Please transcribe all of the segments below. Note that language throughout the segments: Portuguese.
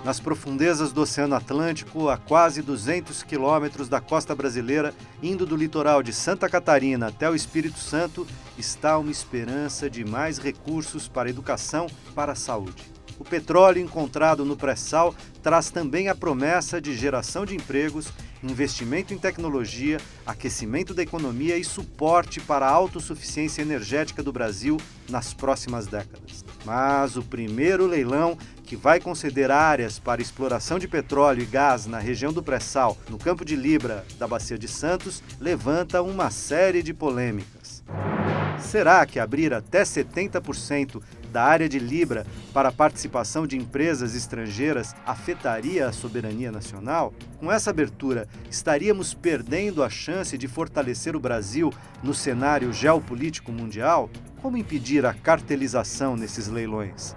Nas profundezas do Oceano Atlântico, a quase 200 quilômetros da costa brasileira, indo do litoral de Santa Catarina até o Espírito Santo, está uma esperança de mais recursos para a educação e para a saúde. O petróleo encontrado no pré-sal traz também a promessa de geração de empregos, investimento em tecnologia, aquecimento da economia e suporte para a autossuficiência energética do Brasil nas próximas décadas. Mas o primeiro leilão, que vai conceder áreas para exploração de petróleo e gás na região do pré-sal, no Campo de Libra da Bacia de Santos, levanta uma série de polêmicas. Será que abrir até 70% da área de Libra para a participação de empresas estrangeiras afetaria a soberania nacional? Com essa abertura, estaríamos perdendo a chance de fortalecer o Brasil no cenário geopolítico mundial? Como impedir a cartelização nesses leilões?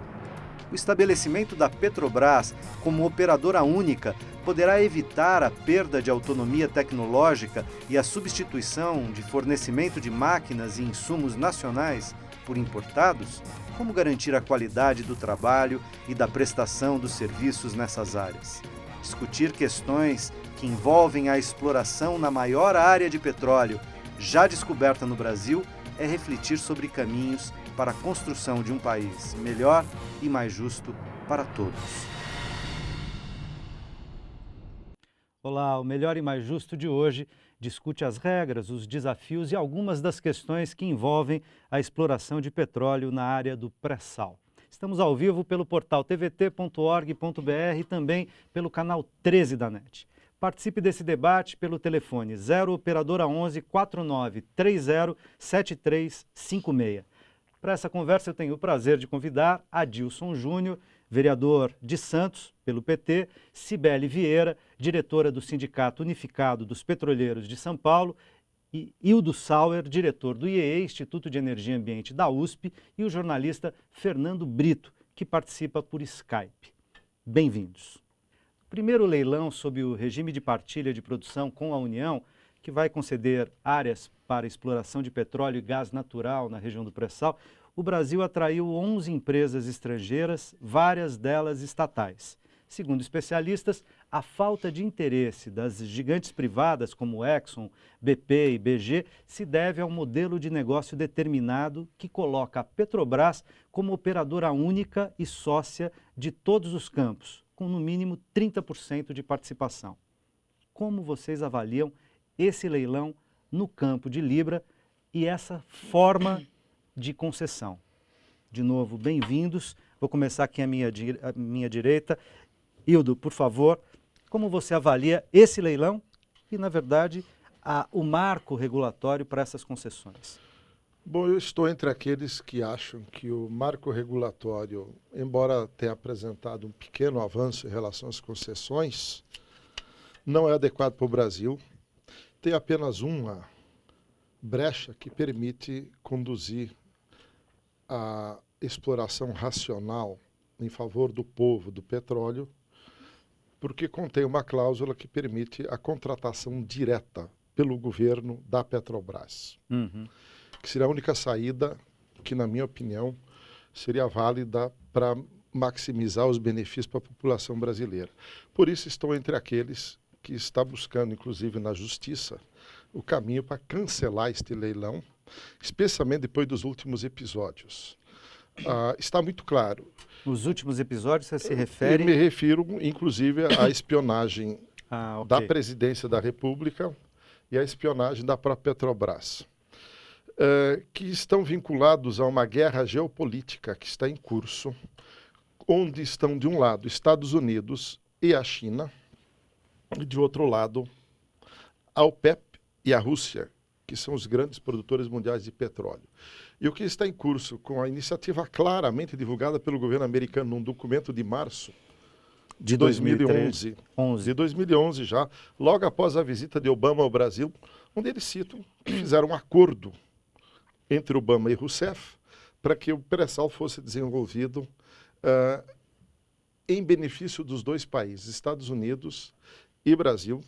O estabelecimento da Petrobras como operadora única poderá evitar a perda de autonomia tecnológica e a substituição de fornecimento de máquinas e insumos nacionais por importados? Como garantir a qualidade do trabalho e da prestação dos serviços nessas áreas? Discutir questões que envolvem a exploração na maior área de petróleo já descoberta no Brasil é refletir sobre caminhos para a construção de um país melhor e mais justo para todos. Olá, o Melhor e Mais Justo de hoje discute as regras, os desafios e algumas das questões que envolvem a exploração de petróleo na área do pré-sal. Estamos ao vivo pelo portal tvt.org.br e também pelo canal 13 da NET. Participe desse debate pelo telefone 0 operadora 11 4930 7356. Para essa conversa eu tenho o prazer de convidar Adilson Júnior, vereador de Santos, pelo PT, Cibele Vieira, diretora do Sindicato Unificado dos Petroleiros de São Paulo, e Hildo Sauer, diretor do IEE, Instituto de Energia e Ambiente da USP, e o jornalista Fernando Brito, que participa por Skype. Bem-vindos. O primeiro leilão sob o regime de partilha de produção com a União, que vai conceder áreas para exploração de petróleo e gás natural na região do pré-sal, o Brasil atraiu 11 empresas estrangeiras, várias delas estatais. Segundo especialistas, a falta de interesse das gigantes privadas como Exxon, BP e BG se deve ao modelo de negócio determinado que coloca a Petrobras como operadora única e sócia de todos os campos, com no mínimo 30% de participação. Como vocês avaliam esse leilão no campo de Libra e essa forma de concessão? De novo, bem-vindos. Vou começar aqui à minha direita. Hildo, por favor, como você avalia esse leilão e, na verdade, o marco regulatório para essas concessões? Bom, eu estou entre aqueles que acham que o marco regulatório, embora tenha apresentado um pequeno avanço em relação às concessões, não é adequado para o Brasil. Tem apenas uma brecha que permite conduzir a exploração racional em favor do povo do petróleo, porque contém uma cláusula que permite a contratação direta pelo governo da Petrobras, que seria a única saída que, na minha opinião, seria válida para maximizar os benefícios para a população brasileira. Por isso, estou entre aqueles que está buscando, inclusive na Justiça, o caminho para cancelar este leilão, especialmente depois dos últimos episódios. Está muito claro. Os últimos episódios, você se refere? Eu me refiro, inclusive, à espionagem da Presidência da República e à espionagem da própria Petrobras, que estão vinculados a uma guerra geopolítica que está em curso, onde estão, de um lado, Estados Unidos e a China, e, de outro lado, a OPEP e a Rússia, que são os grandes produtores mundiais de petróleo. E o que está em curso, com a iniciativa claramente divulgada pelo governo americano num documento de março de 2011, já, logo após a visita de Obama ao Brasil, onde eles citam que fizeram um acordo entre Obama e Rousseff para que o pré-sal fosse desenvolvido em benefício dos dois países, Estados Unidos e Brasil,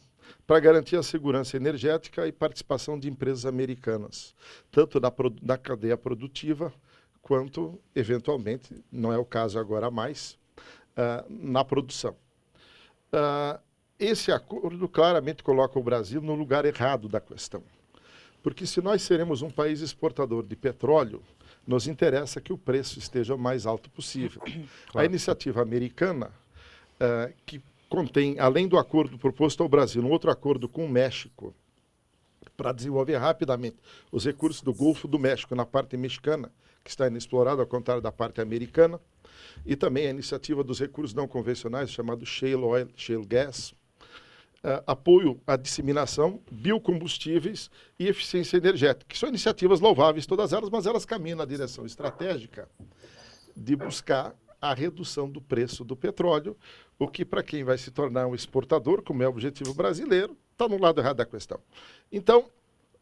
para garantir a segurança energética e participação de empresas americanas, tanto na cadeia produtiva, quanto, eventualmente, não é o caso agora mais, na produção. Esse acordo claramente coloca o Brasil no lugar errado da questão. Porque se nós seremos um país exportador de petróleo, nos interessa que o preço esteja o mais alto possível. Claro. A iniciativa americana, que contém, além do acordo proposto ao Brasil, um outro acordo com o México, para desenvolver rapidamente os recursos do Golfo do México na parte mexicana, que está inexplorado, ao contrário da parte americana, e também a iniciativa dos recursos não convencionais, chamado Shale Oil, Shale Gas, apoio à disseminação, biocombustíveis e eficiência energética, que são iniciativas louváveis todas elas, mas elas caminham na direção estratégica de buscar a redução do preço do petróleo, o que para quem vai se tornar um exportador, como é o objetivo brasileiro, está no lado errado da questão. Então,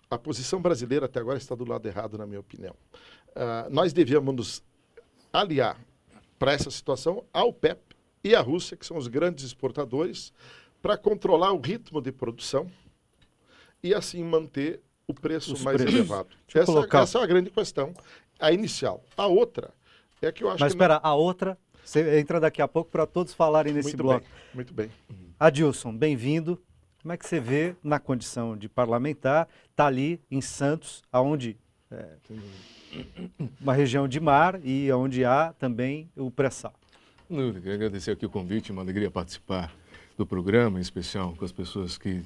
a posição brasileira até agora está do lado errado, na minha opinião. Nós devíamos nos aliar para essa situação à OPEP e à Rússia, que são os grandes exportadores, para controlar o ritmo de produção e assim manter o preço mais elevado. Essa é a grande questão, a inicial. A outra é que eu acho Mas espera, a outra, você entra daqui a pouco para todos falarem nesse bloco. Muito bem. Adilson, bem-vindo. Como é que você vê na condição de parlamentar, está ali em Santos, onde uma região de mar e onde há também o pré-sal? Eu queria agradecer aqui o convite, uma alegria participar do programa, em especial com as pessoas que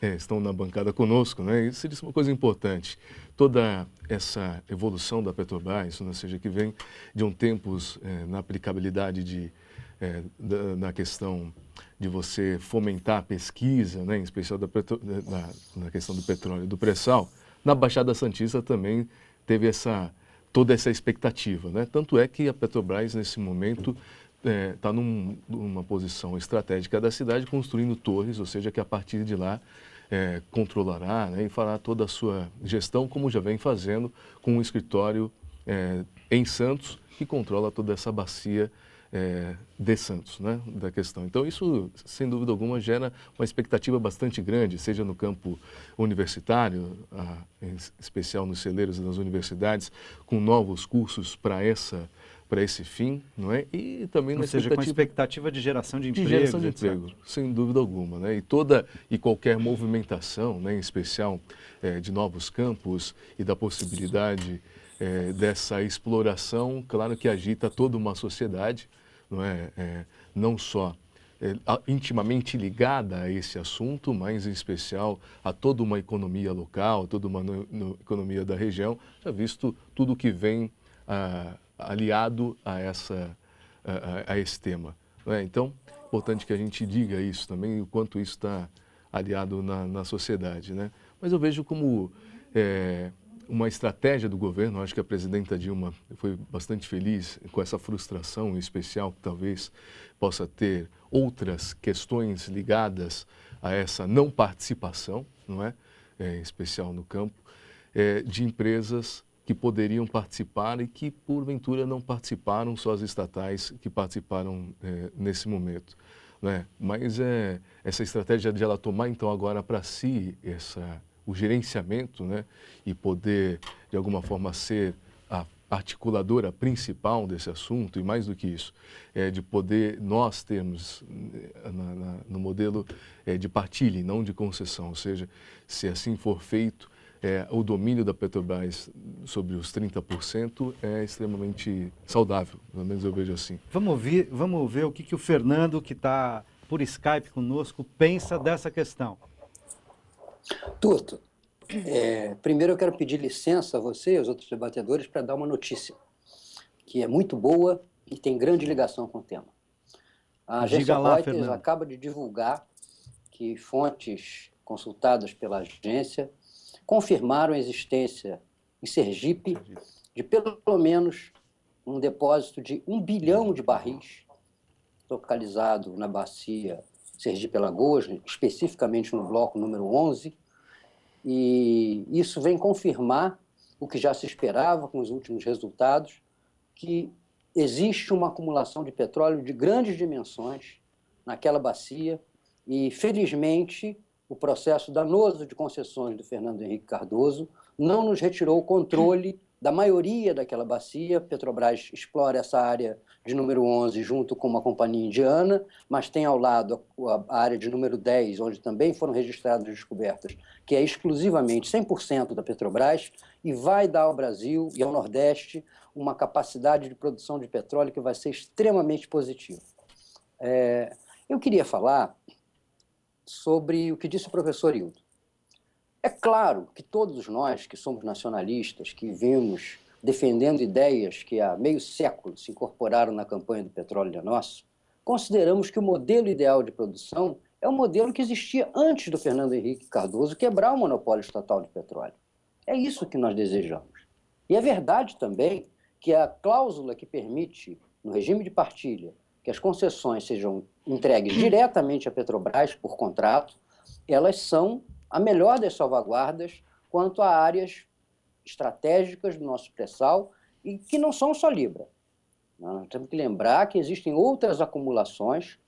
estão na bancada conosco, né? Isso é uma coisa importante. Toda essa evolução da Petrobras, ou seja, que vem de tempos na aplicabilidade na questão de você fomentar a pesquisa, né? Em especial na questão do petróleo e do pré-sal, na Baixada Santista também teve toda essa expectativa, né? Tanto é que a Petrobras, nesse momento, está numa posição estratégica da cidade, construindo torres, ou seja, que a partir de lá controlará, né, e fará toda a sua gestão, como já vem fazendo com um escritório em Santos, que controla toda essa bacia de Santos, né, da questão. Então, isso, sem dúvida alguma, gera uma expectativa bastante grande, seja no campo universitário, em especial nos celeiros das universidades, com novos cursos para esse fim, não é? E também com expectativa de geração de emprego. De geração de emprego, sem dúvida alguma, né? E qualquer movimentação, né, em especial de novos campos e da possibilidade dessa exploração, claro que agita toda uma sociedade, não é? Não só intimamente ligada a esse assunto, mas em especial a toda uma economia local, toda uma economia da região, já visto tudo que vem aliado a esse tema. Não é? Então, é importante que a gente diga isso também, o quanto isso está aliado na sociedade. Né? Mas eu vejo como uma estratégia do governo, acho que a presidenta Dilma foi bastante feliz com essa frustração em especial, que talvez possa ter outras questões ligadas a essa não participação, não é? Em especial no campo, de empresas que poderiam participar e que, porventura, não participaram, só as estatais que participaram nesse momento. Né? Mas essa estratégia de ela tomar, então, agora para si o gerenciamento, né? E poder, de alguma forma, ser a articuladora principal desse assunto, e mais do que isso, de poder nós termos no modelo de partilha e não de concessão, ou seja, se assim for feito, o domínio da Petrobras sobre os 30% é extremamente saudável, pelo menos eu vejo assim. Vamos ver o que o Fernando, que está por Skype conosco, pensa dessa questão. Turto, primeiro eu quero pedir licença a você e aos outros debatedores para dar uma notícia, que é muito boa e tem grande ligação com o tema. A agência Reuters acaba de divulgar que fontes consultadas pela agência confirmaram a existência em Sergipe de pelo menos um depósito de 1 bilhão de barris localizado na bacia Sergipe-Alagoas, especificamente no bloco número 11, e isso vem confirmar o que já se esperava com os últimos resultados, que existe uma acumulação de petróleo de grandes dimensões naquela bacia e, felizmente, o processo danoso de concessões do Fernando Henrique Cardoso não nos retirou o controle da maioria daquela bacia. Petrobras explora essa área de número 11 junto com uma companhia indiana, mas tem ao lado a área de número 10, onde também foram registradas descobertas, que é exclusivamente 100% da Petrobras, e vai dar ao Brasil e ao Nordeste uma capacidade de produção de petróleo que vai ser extremamente positiva. Eu queria falar sobre o que disse o professor Hildo. É claro que todos nós que somos nacionalistas, que vimos defendendo ideias que há meio século se incorporaram na campanha do petróleo é nosso, consideramos que o modelo ideal de produção é o modelo que existia antes do Fernando Henrique Cardoso quebrar o monopólio estatal de petróleo. É isso que nós desejamos. E é verdade também que a cláusula que permite, no regime de partilha, que as concessões sejam entregues diretamente à Petrobras por contrato, elas são a melhor das salvaguardas quanto a áreas estratégicas do nosso pré-sal e que não são só Libra. Nós temos que lembrar que existem outras acumulações.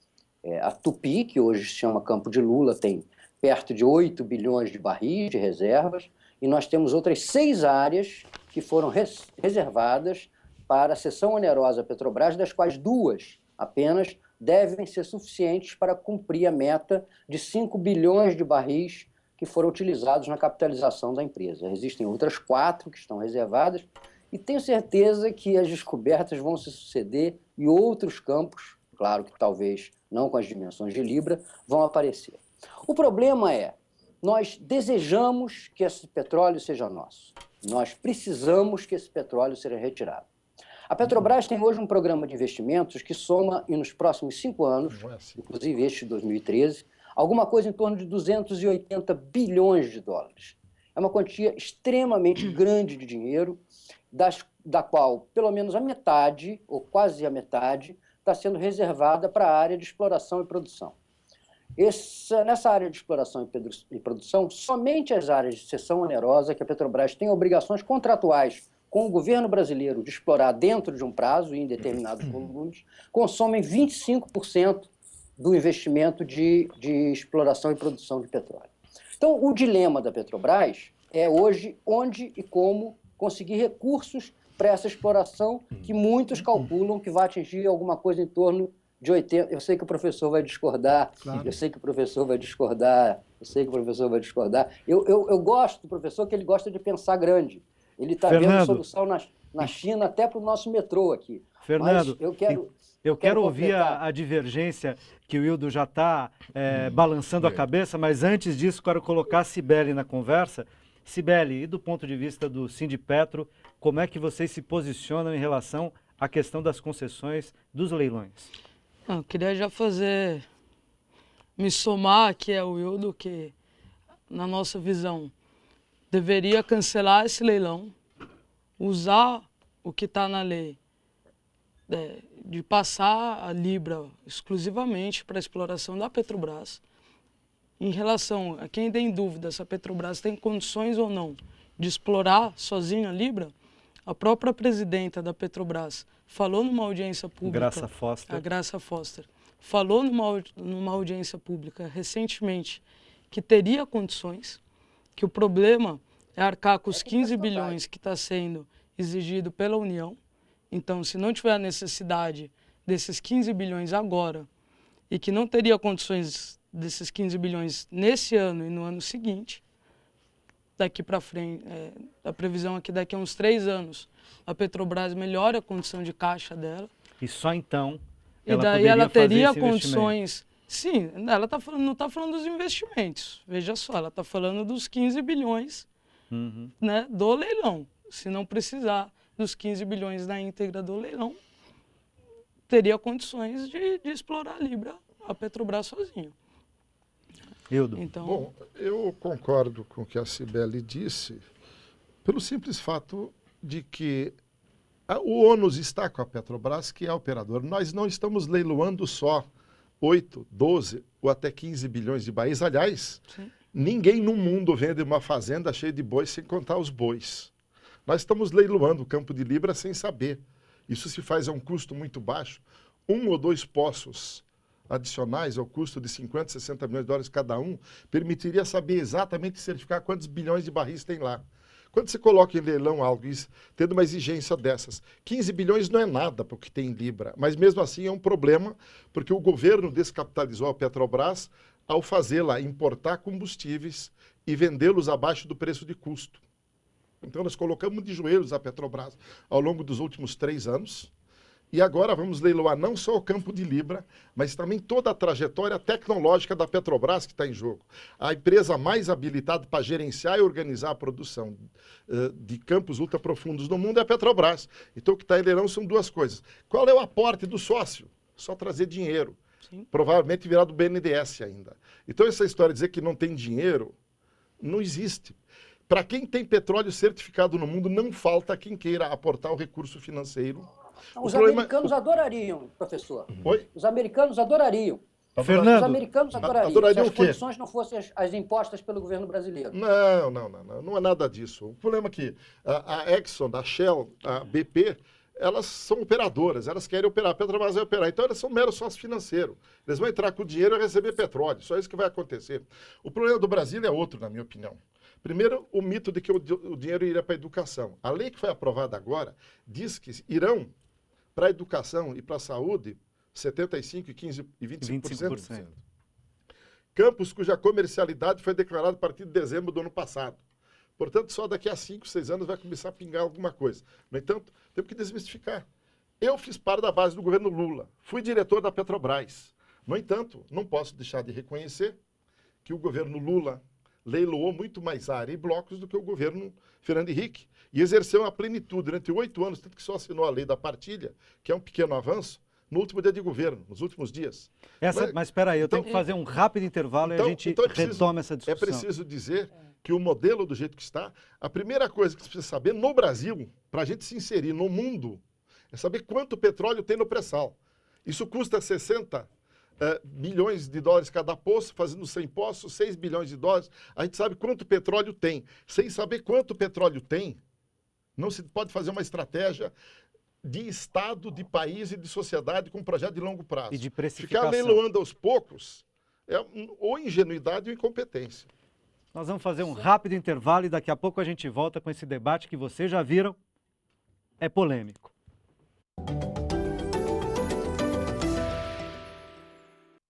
A Tupi, que hoje se chama Campo de Lula, tem perto de 8 bilhões de barris de reservas, e nós temos outras 6 áreas que foram reservadas para a cessão onerosa à Petrobras, das quais 2 apenas devem ser suficientes para cumprir a meta de 5 bilhões de barris que foram utilizados na capitalização da empresa. Existem outras 4 que estão reservadas e tenho certeza que as descobertas vão se suceder e outros campos, claro que talvez não com as dimensões de Libra, vão aparecer. O problema é, nós desejamos que esse petróleo seja nosso. Nós precisamos que esse petróleo seja retirado. A Petrobras tem hoje um programa de investimentos que soma, e nos próximos 5 anos, inclusive este de 2013, alguma coisa em torno de 280 bilhões de dólares. É uma quantia extremamente grande de dinheiro, da qual pelo menos a metade, ou quase a metade, está sendo reservada para a área de exploração e produção. Nessa área de exploração e produção, somente as áreas de cessão onerosa, que a Petrobras tem obrigações contratuais com o governo brasileiro de explorar dentro de um prazo e em determinados volumes, consomem 25% do investimento de exploração e produção de petróleo. Então, o dilema da Petrobras é hoje onde e como conseguir recursos para essa exploração que muitos calculam que vai atingir alguma coisa em torno de 80. Eu sei que o professor vai discordar, claro. Eu sei que o professor vai discordar. Eu gosto do professor que ele gosta de pensar grande. Ele está vendo solução na China até para o nosso metrô aqui. Fernando, mas eu quero ouvir a divergência que o Hildo já está balançando a cabeça, mas antes disso quero colocar a Cibele na conversa. Cibele, e do ponto de vista do Sindipetro, como é que vocês se posicionam em relação à questão das concessões dos leilões? Eu queria já me somar aqui ao Hildo, que na nossa visão deveria cancelar esse leilão, usar o que está na lei, de passar a Libra exclusivamente para a exploração da Petrobras. Em relação a quem tem dúvida se a Petrobras tem condições ou não de explorar sozinha a Libra, a própria presidenta da Petrobras falou numa audiência pública... A Graça Foster. Falou numa audiência pública recentemente que teria condições, que o problema é arcar com os 15 bilhões que está sendo exigido pela União. Então, se não tiver a necessidade desses 15 bilhões agora e que não teria condições desses 15 bilhões nesse ano e no ano seguinte, daqui para frente, a previsão é que daqui a uns 3 anos a Petrobras melhora a condição de caixa dela. E só então ela daí ela teria condições... Sim, ela não está falando dos investimentos, veja só, ela está falando dos 15 bilhões né, do leilão. Se não precisar dos 15 bilhões na íntegra do leilão, teria condições de explorar a Libra, a Petrobras sozinha. Hildo. Então... Bom, eu concordo com o que a Cibele disse, pelo simples fato de que o ônus está com a Petrobras, que é a operadora. Nós não estamos leiloando só 8, 12 ou até 15 bilhões de barris. Aliás, sim, ninguém no mundo vende uma fazenda cheia de bois sem contar os bois. Nós estamos leiloando o Campo de Libra sem saber. Isso se faz a um custo muito baixo. 1 ou 2 poços adicionais ao custo de 50, 60 milhões de dólares cada um, permitiria saber exatamente certificar quantos bilhões de barris tem lá. Quando você coloca em leilão algo, tendo uma exigência dessas, 15 bilhões não é nada para o que tem em Libra, mas mesmo assim é um problema, porque o governo descapitalizou a Petrobras ao fazê-la importar combustíveis e vendê-los abaixo do preço de custo. Então nós colocamos de joelhos a Petrobras ao longo dos últimos 3 anos, e agora vamos leiloar não só o campo de Libra, mas também toda a trajetória tecnológica da Petrobras que está em jogo. A empresa mais habilitada para gerenciar e organizar a produção de campos ultraprofundos no mundo é a Petrobras. Então o que está em leilão são 2 coisas. Qual é o aporte do sócio? Só trazer dinheiro. Sim. Provavelmente virá do BNDES ainda. Então essa história de dizer que não tem dinheiro, não existe. Para quem tem petróleo certificado no mundo, não falta quem queira aportar o recurso financeiro. Os americanos adorariam, professor. Oi? Os americanos adorariam. Fernando, Os americanos adorariam se as condições não fossem as impostas pelo governo brasileiro. Não é nada disso. O problema é que a Exxon, a Shell, a BP, elas são operadoras, elas querem operar, a Petrobras vai operar, então elas são meros sócios financeiros. Eles vão entrar com o dinheiro e receber petróleo, só isso que vai acontecer. O problema do Brasil é outro, na minha opinião. Primeiro, o mito de que o dinheiro iria para a educação. A lei que foi aprovada agora diz que irão para a educação e para a saúde 75%, 15% e 25%. Campos cuja comercialidade foi declarada a partir de dezembro do ano passado. Portanto, só daqui a 5, 6 anos vai começar a pingar alguma coisa. No entanto, temos que desmistificar. Eu fiz parte da base do governo Lula, fui diretor da Petrobras. No entanto, não posso deixar de reconhecer que o governo Lula leiloou muito mais área e blocos do que o governo Fernando Henrique e exerceu a plenitude durante 8 anos, tanto que só assinou a lei da partilha, que é um pequeno avanço, no último dia de governo, nos últimos dias. Mas espera aí, eu tenho que fazer um rápido intervalo e a gente retoma essa discussão. É preciso dizer que o modelo do jeito que está, a primeira coisa que você precisa saber no Brasil, para a gente se inserir no mundo, é saber quanto petróleo tem no pré-sal. Isso custa 60 bilhões de dólares cada poço, fazendo 100 poços, 6 bilhões de dólares. A gente sabe quanto petróleo tem. Sem saber quanto petróleo tem, não se pode fazer uma estratégia de Estado, de país e de sociedade com um projeto de longo prazo. E de precificação. Ficar leiloando aos poucos é ou ingenuidade ou incompetência. Nós vamos fazer um rápido intervalo e daqui a pouco a gente volta com esse debate que vocês já viram, é polêmico.